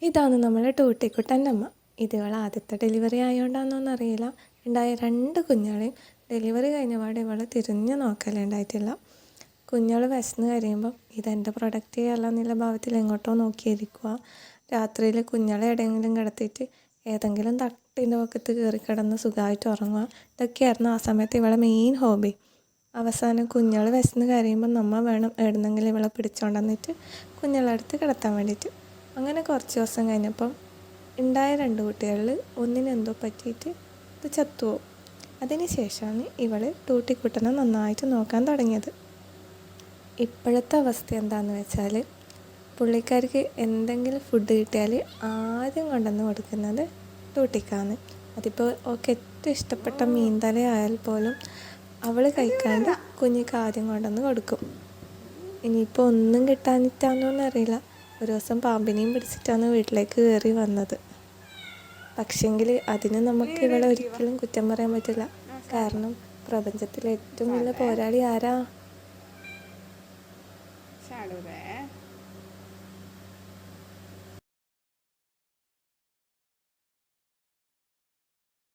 ഇതാണ് നമ്മളെ ടൂട്ടിക്കുട്ടൻ്റെ അമ്മ. ഇവൾ ആദ്യത്തെ ഡെലിവറി ആയതുകൊണ്ടാണെന്നൊന്നും അറിയില്ല, ഉണ്ടായ 2 കുഞ്ഞുങ്ങളെയും ഡെലിവറി കഴിഞ്ഞപാട് ഇവൾ തിരിഞ്ഞ് നോക്കലുണ്ടായിട്ടില്ല. കുഞ്ഞുങ്ങൾ വിശന്ന് കഴിയുമ്പം ഇതെൻ്റെ പ്രൊഡക്റ്റ് ചെയ്യാമല്ലോ എന്നുള്ള ഭാവത്തിൽ എങ്ങോട്ടോ നോക്കിയിരിക്കുക. രാത്രിയിൽ കുഞ്ഞുങ്ങളെ എവിടെയെങ്കിലും കിടത്തിയിട്ട് ഏതെങ്കിലും തട്ടിൻ്റെ പക്കത്ത് കയറി കിടന്ന് സുഖമായിട്ട് ഉറങ്ങുക. ഇതൊക്കെയായിരുന്നു ആ സമയത്ത് ഇവളെ മെയിൻ ഹോബി. അവസാനം കുഞ്ഞുങ്ങൾ വിശന്ന് കരയുമ്പോൾ നമ്മൾ വേണം എവിടെന്നെങ്കിലും ഇവളെ പിടിച്ചുകൊണ്ടുവന്നിട്ട് കുഞ്ഞുങ്ങളെ അടുത്ത് കിടത്താൻ വേണ്ടിയിട്ട്. അങ്ങനെ കുറച്ച് ദിവസം കഴിഞ്ഞപ്പം ഉണ്ടായ 2 കുട്ടികളിൽ ഒന്നിനെന്തോ പറ്റിയിട്ട് ഇത് ചത്തുപോകും. അതിന് ശേഷമാണ് ഇവൾ ടൂട്ടിക്കുട്ടനെ നന്നായിട്ട് നോക്കാൻ തുടങ്ങിയത്. ഇപ്പോഴത്തെ അവസ്ഥ എന്താണെന്ന് വെച്ചാൽ, പുള്ളിക്കാർക്ക് എന്തെങ്കിലും ഫുഡ് കിട്ടിയാൽ ആദ്യം കൊണ്ടുവന്ന് കൊടുക്കുന്നത് ടൂട്ടിക്കാണ്. അതിപ്പോൾ ഓൾക്ക് ഏറ്റവും ഇഷ്ടപ്പെട്ട മീൻതല ആയാൽ പോലും അവൾ കഴിക്കാണ്ട് കുഞ്ഞിക്ക് ആദ്യം കൊണ്ടുവന്ന് കൊടുക്കും. ഇനിയിപ്പോൾ ഒന്നും കിട്ടാനിട്ടാണെന്നൊന്നും അറിയില്ല, ഒരു ദിവസം പാമ്പിനെയും പിടിച്ചിട്ടാണ് വീട്ടിലേക്ക് കയറി വന്നത്. പക്ഷെങ്കിൽ അതിന് നമുക്ക് ഇവളെ ഒരിക്കലും കുറ്റം പറയാൻ പറ്റില്ല. കാരണം പ്രപഞ്ചത്തിലെ ഏറ്റവും വലിയ പോരാളി ആരാ?